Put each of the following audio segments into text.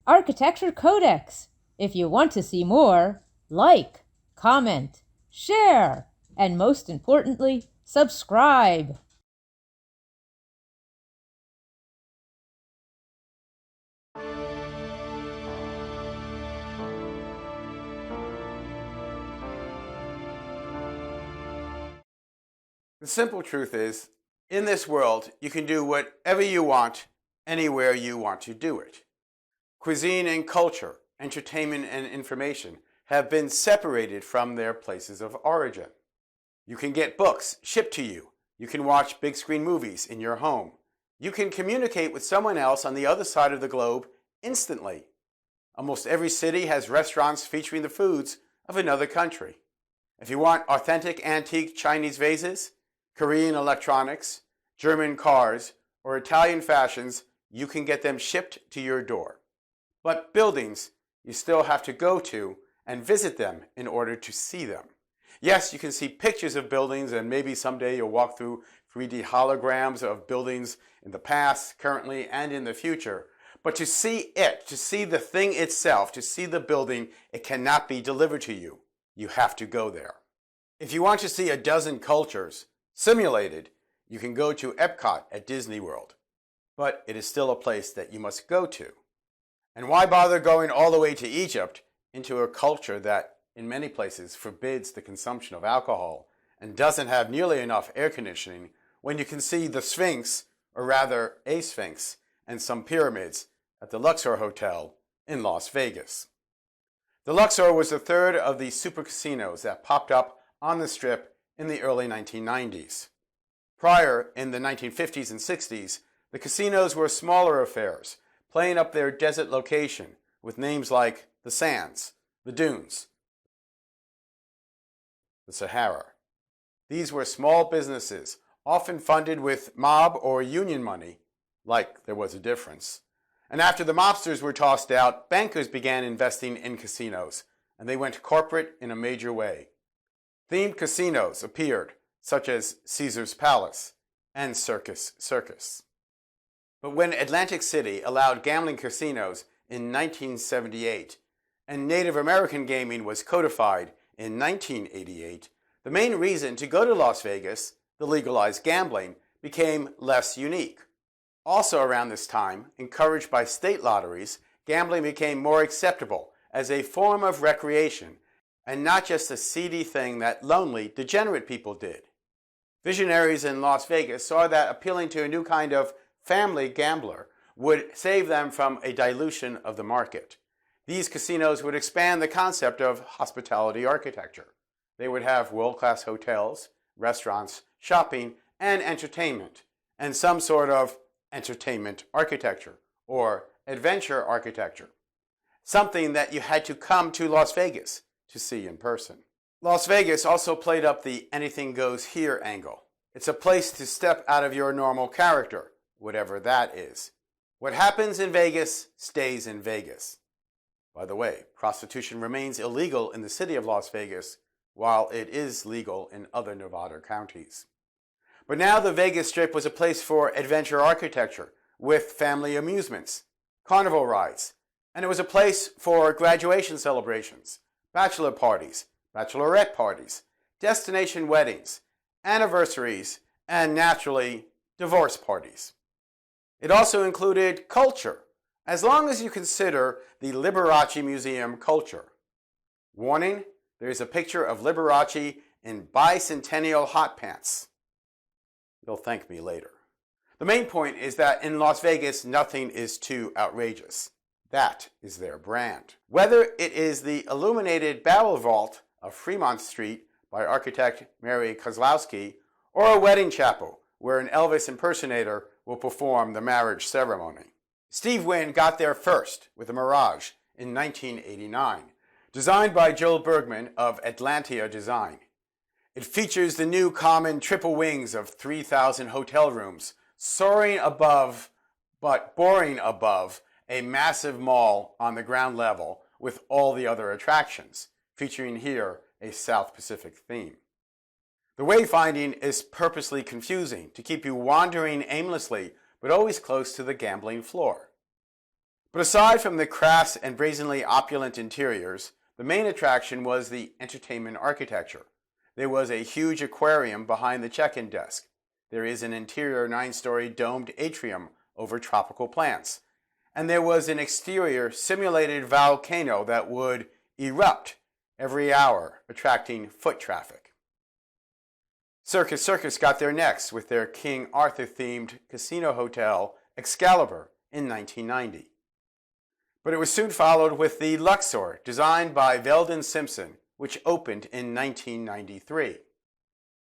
Architecture CodeX. If you want to see more, like, comment, share, and most importantly, subscribe. The simple truth is, in this world, you can do whatever you want, anywhere you want to do it. Cuisine and culture, entertainment and information have been separated from their places of origin. You can get books shipped to you. You can watch big screen movies in your home. You can communicate with someone else on the other side of the globe instantly. Almost every city has restaurants featuring the foods of another country. If you want authentic antique Chinese vases, Korean electronics, German cars, or Italian fashions, you can get them shipped to your door. But buildings, you still have to go to and visit them in order to see them. Yes, you can see pictures of buildings, and maybe someday you'll walk through 3D holograms of buildings in the past, currently, and in the future. But to see it, to see the thing itself, to see the building, it cannot be delivered to you. You have to go there. If you want to see a dozen cultures simulated, you can go to Epcot at Disney World. But it is still a place that you must go to. And why bother going all the way to Egypt, into a culture that in many places forbids the consumption of alcohol and doesn't have nearly enough air conditioning, when you can see the Sphinx, or rather a Sphinx, and some pyramids at the Luxor Hotel in Las Vegas. The Luxor was the third of the super casinos that popped up on the Strip in the early 1990s. Prior, in the 1950s and 60s, the casinos were smaller affairs, playing up their desert location with names like the Sands, the Dunes, the Sahara. These were small businesses, often funded with mob or union money, like there was a difference. And after the mobsters were tossed out, bankers began investing in casinos, and they went corporate in a major way. Themed casinos appeared, such as Caesar's Palace and Circus Circus. But when Atlantic City allowed gambling casinos in 1978, and Native American gaming was codified in 1988, the main reason to go to Las Vegas, the legalized gambling, became less unique. Also around this time, encouraged by state lotteries, gambling became more acceptable as a form of recreation and not just a seedy thing that lonely, degenerate people did. Visionaries in Las Vegas saw that appealing to a new kind of family gambler would save them from a dilution of the market. These casinos would expand the concept of hospitality architecture. They would have world-class hotels, restaurants, shopping, and entertainment, and some sort of entertainment architecture or adventure architecture, something that you had to come to Las Vegas to see in person. Las Vegas also played up the anything goes here angle. It's a place to step out of your normal character, whatever that is. What happens in Vegas stays in Vegas. By the way, prostitution remains illegal in the city of Las Vegas, while it is legal in other Nevada counties. But now the Vegas Strip was a place for adventure architecture with family amusements, carnival rides, and it was a place for graduation celebrations, bachelor parties, bachelorette parties, destination weddings, anniversaries, and naturally, divorce parties. It also included culture, as long as you consider the Liberace Museum culture. Warning, there is a picture of Liberace in bicentennial hot pants. You'll thank me later. The main point is that in Las Vegas, nothing is too outrageous. That is their brand. Whether it is the illuminated barrel vault of Fremont Street by architect Mary Kozlowski, or a wedding chapel where an Elvis impersonator will perform the marriage ceremony. Steve Wynn got there first with a Mirage in 1989, designed by Joel Bergman of Atlantia Design. It features the new common triple wings of 3,000 hotel rooms, soaring above, but boring above, a massive mall on the ground level with all the other attractions, featuring here a South Pacific theme. The wayfinding is purposely confusing to keep you wandering aimlessly, but always close to the gambling floor. But aside from the crass and brazenly opulent interiors, the main attraction was the entertainment architecture. There was a huge aquarium behind the check-in desk. There is an interior 9-story domed atrium over tropical plants. And there was an exterior simulated volcano that would erupt every hour, attracting foot traffic. Circus got there next with their King Arthur-themed casino hotel, Excalibur, in 1990. But it was soon followed with the Luxor, designed by Veldon Simpson, which opened in 1993.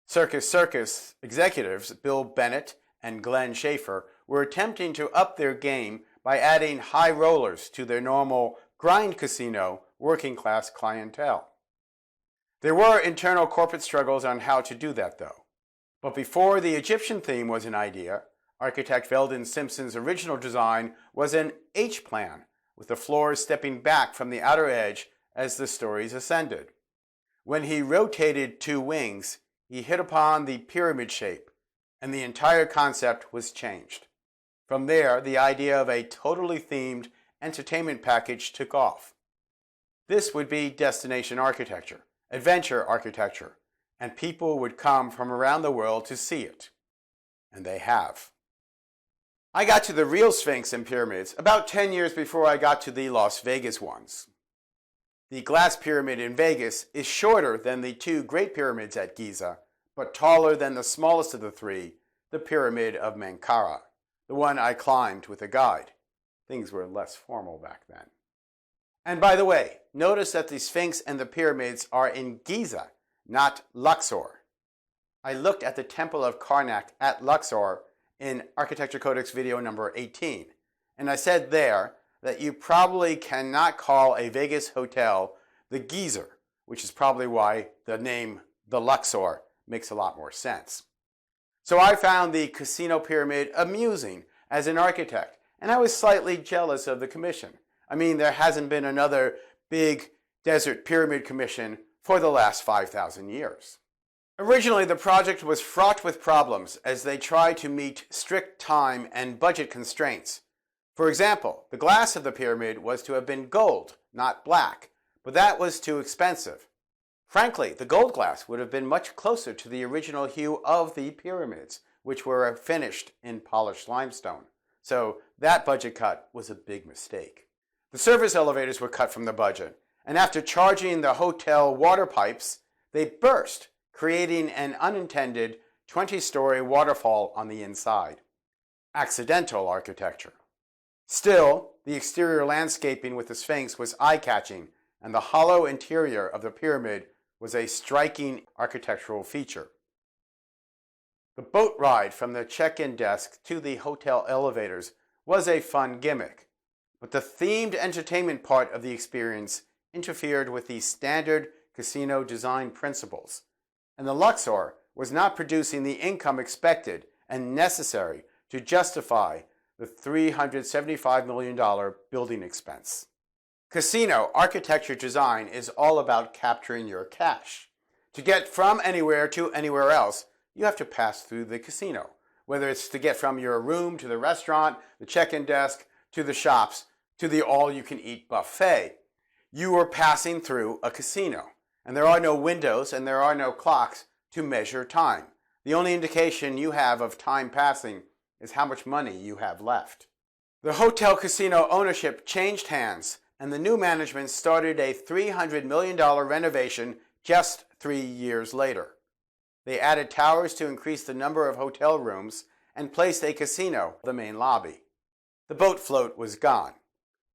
Circus executives Bill Bennett and Glenn Schaefer were attempting to up their game by adding high rollers to their normal grind casino working-class clientele. There were internal corporate struggles on how to do that, though. But before the Egyptian theme was an idea, architect Veldon Simpson's original design was an H-plan, with the floors stepping back from the outer edge as the stories ascended. When he rotated 2 wings, he hit upon the pyramid shape, and the entire concept was changed. From there, the idea of a totally themed entertainment package took off. This would be destination architecture, adventure architecture, and people would come from around the world to see it. And they have. I got to the real Sphinx and pyramids about 10 years before I got to the Las Vegas ones. The glass pyramid in Vegas is shorter than the 2 Great Pyramids at Giza, but taller than the smallest of the 3, the Pyramid of Menkaure, the one I climbed with a guide. Things were less formal back then. And by the way, notice that the Sphinx and the pyramids are in Giza, not Luxor. I looked at the Temple of Karnak at Luxor in Architecture Codex video number 18, and I said there that you probably cannot call a Vegas hotel the Geyser, which is probably why the name the Luxor makes a lot more sense. So I found the casino pyramid amusing as an architect, and I was slightly jealous of the commission. I mean, there hasn't been another big desert pyramid commission for the last 5,000 years. Originally, the project was fraught with problems as they tried to meet strict time and budget constraints. For example, the glass of the pyramid was to have been gold, not black, but that was too expensive. Frankly, the gold glass would have been much closer to the original hue of the pyramids, which were finished in polished limestone. So that budget cut was a big mistake. The service elevators were cut from the budget, and after charging the hotel water pipes, they burst, creating an unintended 20-story waterfall on the inside. Accidental architecture. Still, the exterior landscaping with the Sphinx was eye-catching, and the hollow interior of the pyramid was a striking architectural feature. The boat ride from the check-in desk to the hotel elevators was a fun gimmick, but the themed entertainment part of the experience interfered with the standard casino design principles, and the Luxor was not producing the income expected and necessary to justify the $375 million building expense. Casino architecture design is all about capturing your cash. To get from anywhere to anywhere else, you have to pass through the casino, whether it's to get from your room to the restaurant, the check-in desk, to the shops, to the all-you-can-eat buffet. You are passing through a casino, and there are no windows and there are no clocks to measure time. The only indication you have of time passing is how much money you have left. The hotel casino ownership changed hands, and the new management started a $300 million renovation just 3 years later. They added towers to increase the number of hotel rooms and placed a casino in the main lobby. The boat float was gone.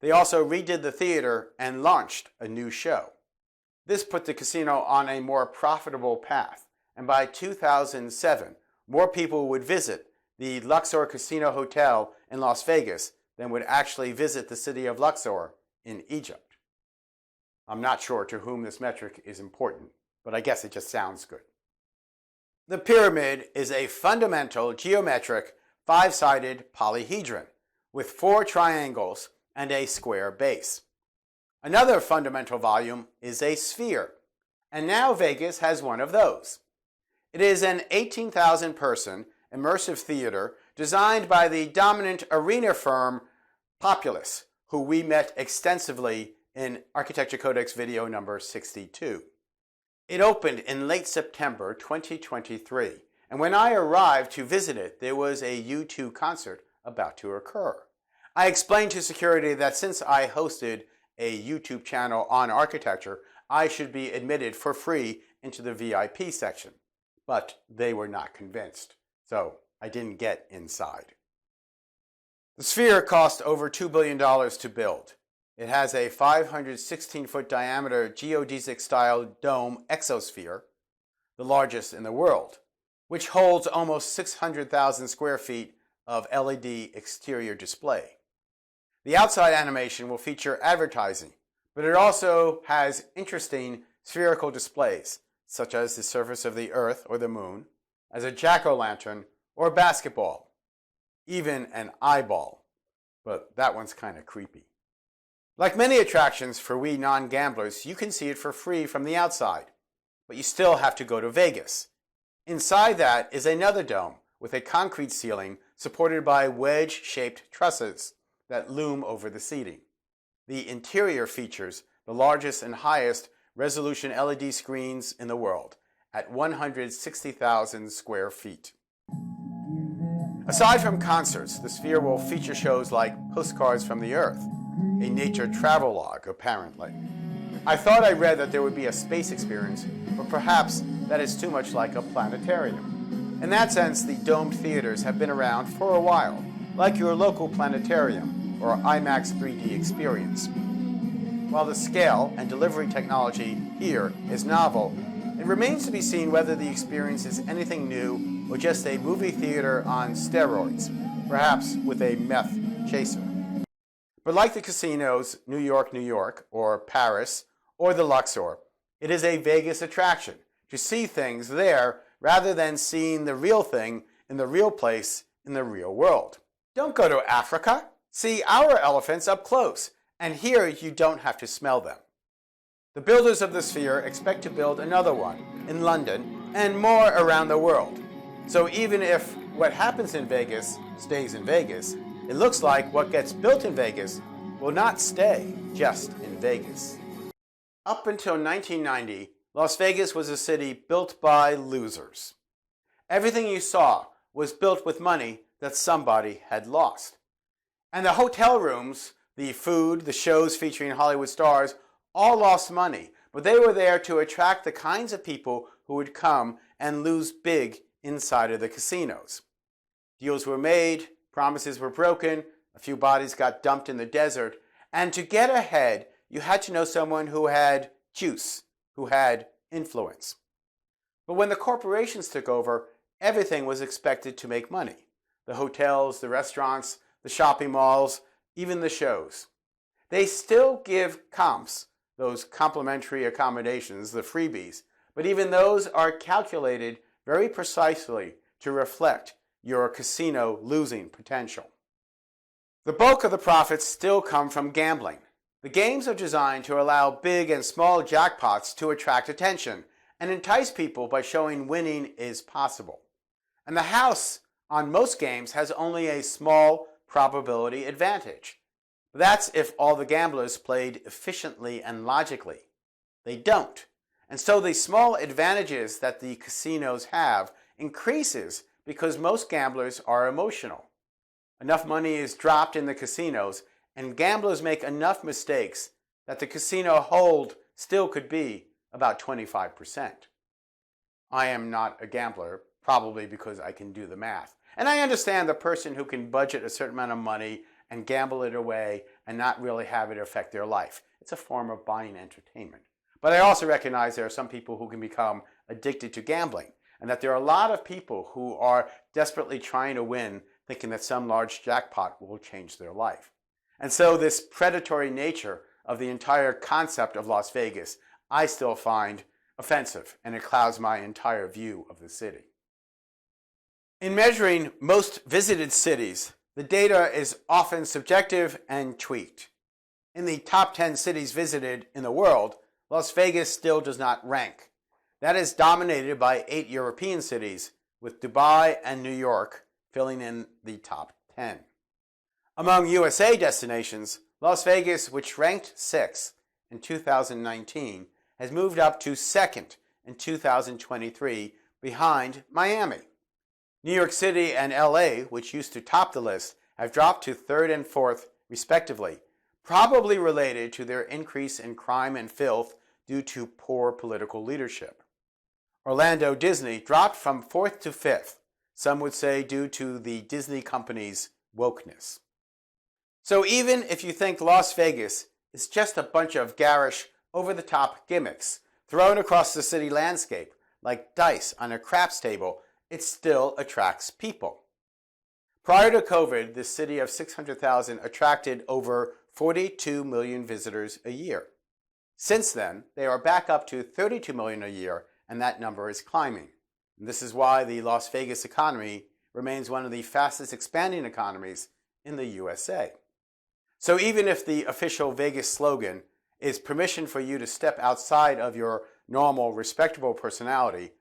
They also redid the theater and launched a new show. This put the casino on a more profitable path, and by 2007, more people would visit the Luxor Casino Hotel in Las Vegas than would actually visit the city of Luxor in Egypt. I'm not sure to whom this metric is important, but I guess it just sounds good. The pyramid is a fundamental geometric 5-sided polyhedron with 4 triangles and a square base. Another fundamental volume is a sphere, and now Vegas has one of those. It is an 18,000-person immersive theater designed by the dominant arena firm Populous, who we met extensively in Architecture Codex video number 62. It opened in late September 2023, and when I arrived to visit it, there was a U2 concert about to occur. I explained to security that since I hosted a YouTube channel on architecture, I should be admitted for free into the VIP section, but they were not convinced, so I didn't get inside. The Sphere cost over $2 billion to build. It has a 516-foot diameter geodesic-style dome exosphere, the largest in the world, which holds almost 600,000 square feet of LED exterior display. The outside animation will feature advertising, but it also has interesting spherical displays, such as the surface of the Earth or the Moon, as a jack-o'-lantern or a basketball, even an eyeball, but that one's kind of creepy. Like many attractions for we non-gamblers, you can see it for free from the outside, but you still have to go to Vegas. Inside that is another dome with a concrete ceiling supported by wedge-shaped trusses that loom over the seating. The interior features the largest and highest resolution LED screens in the world at 160,000 square feet. Aside from concerts, the Sphere will feature shows like Postcards from the Earth, a nature travelogue, apparently. I thought I read that there would be a space experience, but perhaps that is too much like a planetarium. In that sense, the domed theaters have been around for a while, like your local planetarium or IMAX 3D experience. While the scale and delivery technology here is novel, it remains to be seen whether the experience is anything new or just a movie theater on steroids, perhaps with a meth chaser. But like the casinos, New York, or Paris, or the Luxor, it is a Vegas attraction to see things there rather than seeing the real thing in the real place in the real world. Don't go to Africa. See our elephants up close, and here you don't have to smell them. The builders of the Sphere expect to build another one in London and more around the world. So even if what happens in Vegas stays in Vegas, it looks like what gets built in Vegas will not stay just in Vegas. Up until 1990, Las Vegas was a city built by losers. Everything you saw was built with money that somebody had lost. And the hotel rooms, the food, the shows featuring Hollywood stars, all lost money, but they were there to attract the kinds of people who would come and lose big inside of the casinos. Deals were made, promises were broken, a few bodies got dumped in the desert, and to get ahead, you had to know someone who had juice, who had influence. But when the corporations took over, everything was expected to make money. The hotels, the restaurants, the shopping malls, even the shows. They still give comps, those complimentary accommodations, the freebies, but even those are calculated very precisely to reflect your casino losing potential. The bulk of the profits still come from gambling. The games are designed to allow big and small jackpots to attract attention and entice people by showing winning is possible. And the house on most games has only a small probability advantage. That's if all the gamblers played efficiently and logically. They don't. And so the small advantages that the casinos have increases because most gamblers are emotional. Enough money is dropped in the casinos and gamblers make enough mistakes that the casino hold still could be about 25%. I am not a gambler, probably because I can do the math. And I understand the person who can budget a certain amount of money and gamble it away and not really have it affect their life. It's a form of buying entertainment. But I also recognize there are some people who can become addicted to gambling, and that there are a lot of people who are desperately trying to win, thinking that some large jackpot will change their life. And so this predatory nature of the entire concept of Las Vegas, I still find offensive, and it clouds my entire view of the city. In measuring most visited cities, the data is often subjective and tweaked. In the top 10 cities visited in the world, Las Vegas still does not rank. That is dominated by 8 European cities, with Dubai and New York filling in the top 10. Among USA destinations, Las Vegas, which ranked 6th in 2019, has moved up to 2nd in 2023, behind Miami. New York City and LA, which used to top the list, have dropped to 3rd and 4th, respectively, probably related to their increase in crime and filth due to poor political leadership. Orlando Disney dropped from 4th to 5th, some would say due to the Disney company's wokeness. So even if you think Las Vegas is just a bunch of garish, over-the-top gimmicks thrown across the city landscape like dice on a craps table, it still attracts people. Prior to COVID, the city of 600,000 attracted over 42 million visitors a year. Since then, they are back up to 32 million a year, and that number is climbing. And this is why the Las Vegas economy remains one of the fastest expanding economies in the USA. So even if the official Vegas slogan is permission for you to step outside of your normal, respectable personality,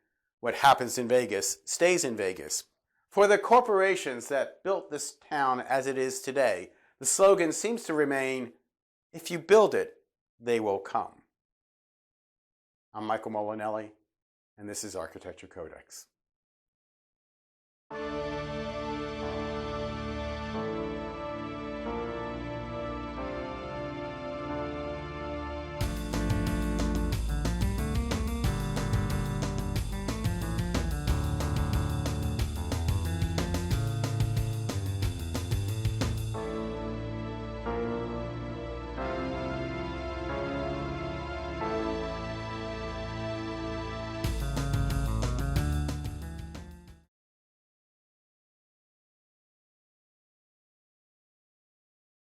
what happens in Vegas stays in Vegas. For the corporations that built this town as it is today, the slogan seems to remain, if you build it, they will come. I'm Michael Molinelli, and this is Architecture CodeX.